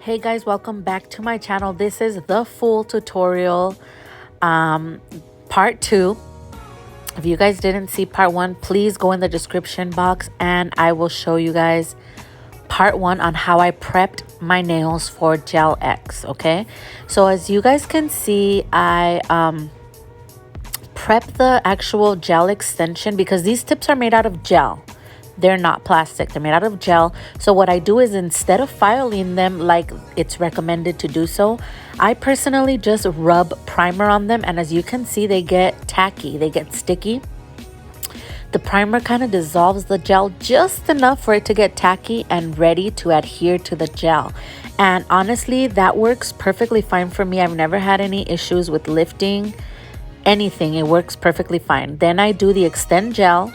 Hey guys, welcome back to my channel. This is the full tutorial, part 2. If you guys didn't see part 1, please go in the description box and I will show you guys part 1 on how I prepped my nails for Gel X. Okay, so as you guys can see, I prepped the actual gel extension because these tips are made out of gel. They're not plastic, they're made out of gel. So what I do is, instead of filing them like it's recommended to do so, I personally just rub primer on them, and as you can see, they get tacky, they get sticky. The primer kind of dissolves the gel just enough for it to get tacky and ready to adhere to the gel. And honestly, that works perfectly fine for me. I've never had any issues with lifting anything. It works perfectly fine. Then I do the extend gel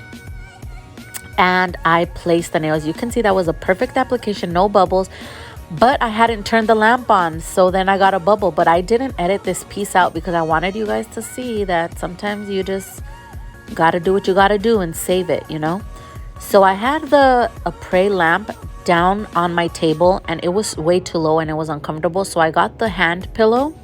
and I place the nails. You can see that was a perfect application, no bubbles, but I hadn't turned the lamp on, so then I got a bubble. But I didn't edit this piece out because I wanted you guys to see that sometimes you just gotta do what you gotta do and save it, you know. So I had the Apres lamp down on my table and it was way too low and it was uncomfortable, so I got the hand pillow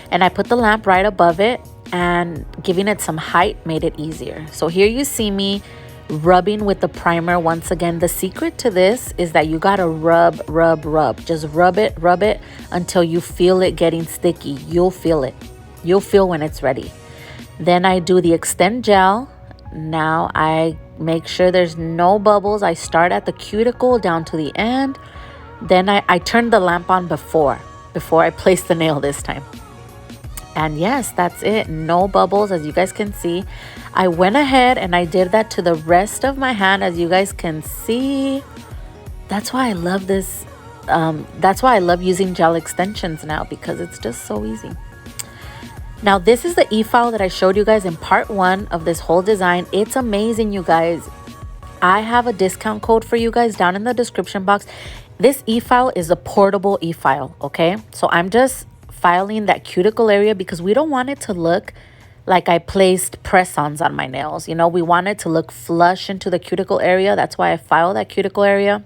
and I put the lamp right above it, and giving it some height made it easier. So here you see me rubbing with the primer. Once again, the secret to this is that you gotta rub. Just rub it until you feel it getting sticky. You'll feel it. You'll feel when it's ready. Then I do the extend gel. Now I make sure there's no bubbles. I start at the cuticle down to the end. Then I turn the lamp on before I place the nail this time. And yes, that's it. No bubbles, as you guys can see. I went ahead and I did that to the rest of my hand, as you guys can see. That's why I love this. That's why I love using gel extensions now, because it's just so easy. Now, this is the e-file that I showed you guys in part 1 of this whole design. It's amazing, you guys. I have a discount code for you guys down in the description box. This e-file is a portable e-file, okay? So I'm just filing that cuticle area because we don't want it to look like I placed press-ons on my nails. You know, we want it to look flush into the cuticle area. That's why I file that cuticle area.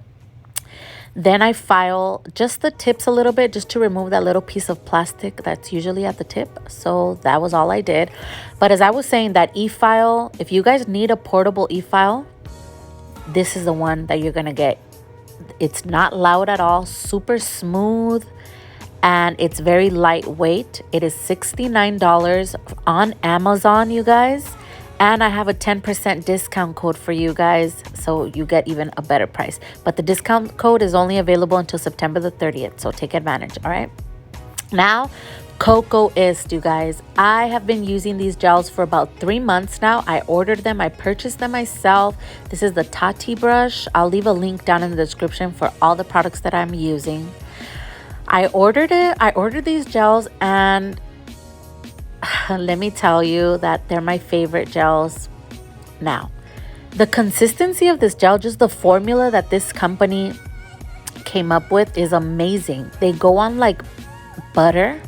Then I file just the tips a little bit, just to remove that little piece of plastic that's usually at the tip. So that was all I did. But as I was saying, that e-file, if you guys need a portable e-file, this is the one that you're gonna get. It's not loud at all, super smooth, and it's very lightweight. It is $69 on Amazon, you guys, and I have a 10% discount code for you guys, so you get even a better price. But the discount code is only available until September the 30th, so take advantage. All right, now Cocoist, you guys. I have been using these gels for about 3 months now. I ordered them, I purchased them myself. This is the Tati brush. I'll leave a link down in the description for all the products that I'm using. I ordered these gels, and let me tell you that they're my favorite gels now. The consistency of this gel, just the formula that this company came up with, is amazing. They go on like butter.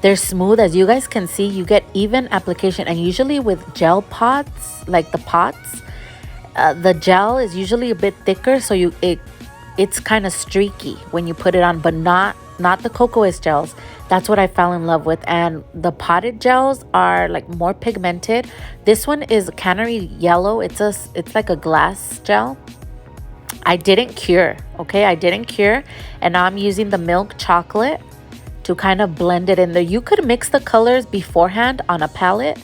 They're smooth, as you guys can see. You get even application, and usually with gel pots, like the pots, the gel is usually a bit thicker, so it's kind of streaky when you put it on, but not the Cocoist gels. That's what I fell in love with. And the potted gels are like more pigmented. This one is canary yellow. It's like a glass gel. I didn't cure, okay? I didn't cure, and now I'm using the milk chocolate to kind of blend it in there. You could mix the colors beforehand on a palette,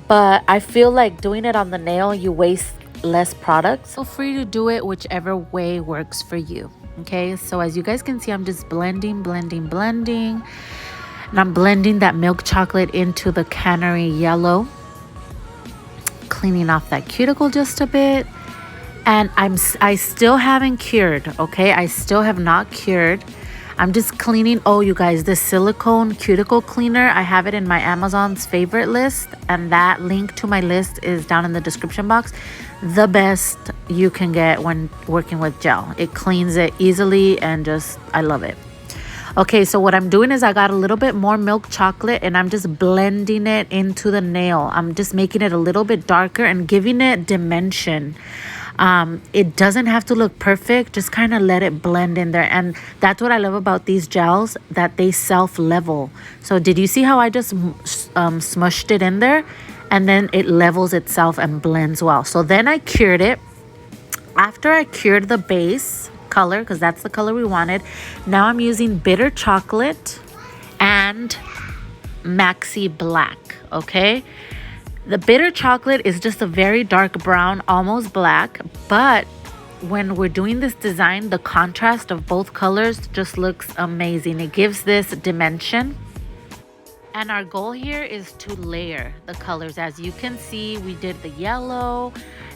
but I feel like doing it on the nail, you waste less product. Feel free to do it whichever way works for you. Okay, so as you guys can see, I'm just blending, and I'm blending that milk chocolate into the canary yellow, cleaning off that cuticle just a bit. And I still haven't cured, okay? I still have not cured. I'm just cleaning. Oh, you guys, the silicone cuticle cleaner, I have it in my Amazon's favorite list, and that link to my list is down in the description box. The best you can get when working with gel. It cleans it easily, and just, I love it. Okay, so what I'm doing is I got a little bit more milk chocolate and I'm just blending it into the nail. I'm just making it a little bit darker and giving it dimension. It doesn't have to look perfect, just kind of let it blend in there. And that's what I love about these gels, that they self-level. So did you see how I just smushed it in there? And then it levels itself and blends well. So then I cured it. After I cured the base color, because that's the color we wanted, now I'm using bitter chocolate and maxi black. Okay, the bitter chocolate is just a very dark brown, almost black, but when we're doing this design, the contrast of both colors just looks amazing. It gives this dimension. And our goal here is to layer the colors. As you can see, we did the yellow,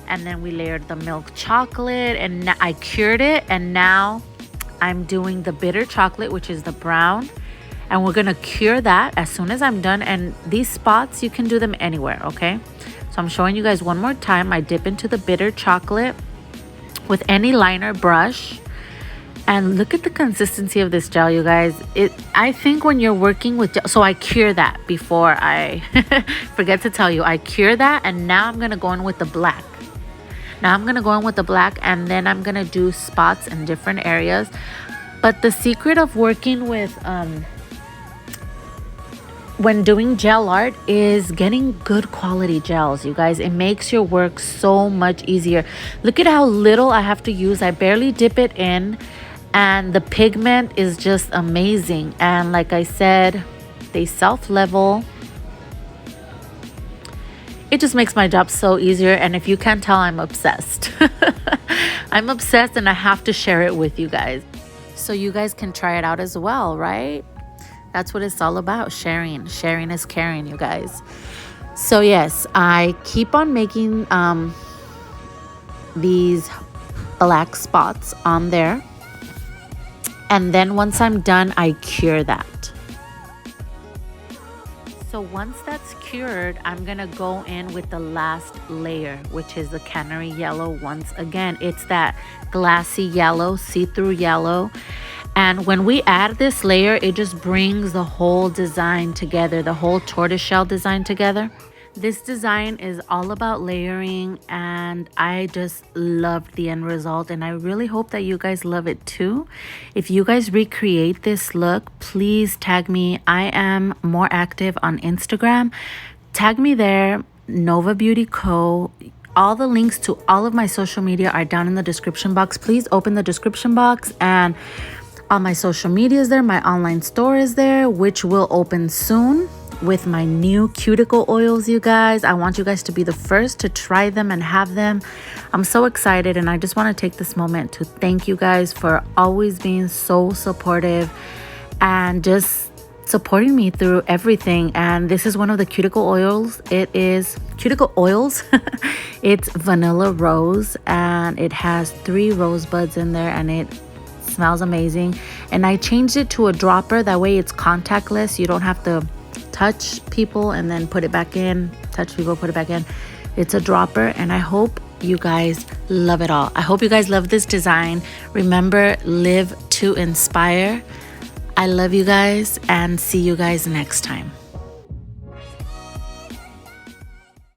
and then we layered the milk chocolate, and I cured it, and now I'm doing the bitter chocolate, which is the brown, and we're gonna cure that as soon as I'm done. And these spots, you can do them anywhere, okay? So I'm showing you guys one more time. I dip into the bitter chocolate with any liner brush, and look at the consistency of this gel, you guys. I think when you're working with gel, so I cure that before I forget to tell you, I cure that, and now I'm gonna go in with the black. Now I'm gonna go in with the black, and then I'm gonna do spots in different areas. But the secret of working with when doing gel art is getting good quality gels, you guys. It makes your work so much easier. Look at how little I have to use. I barely dip it in, and the pigment is just amazing. And like I said, they self-level. It just makes my job so easier. And if you can't tell, I'm obsessed. I'm obsessed, and I have to share it with you guys so you guys can try it out as well, right? That's what it's all about. Sharing is caring, you guys. So yes, I keep on making these black spots on there, and then once I'm done, I cure that. So once that's cured, I'm gonna go in with the last layer, which is the canary yellow. Once again, it's that glassy yellow, see-through yellow. And when we add this layer, it just brings the whole design together, the whole tortoiseshell design together. This design is all about layering, and I just loved the end result, and I really hope that you guys love it too. If you guys recreate this look, please tag me. I am more active on Instagram. Tag me there, novabeautyco. All the links to all of my social media are down in the description box. Please open the description box, and all my social media is there. My online store is there, which will open soon with my new cuticle oils, you guys. I want you guys to be the first to try them and have them. I'm so excited, and I just want to take this moment to thank you guys for always being so supportive and just supporting me through everything. And this is one of the cuticle oils. It is cuticle oils. It's vanilla rose, and it has 3 rosebuds in there, and it smells amazing. And I changed it to a dropper, that way it's contactless. You don't have to touch people and then put it back in, touch people, put it back in. It's a dropper, and I hope you guys love it all. I hope you guys love this design. Remember, live to inspire. I love you guys, and see you guys next time.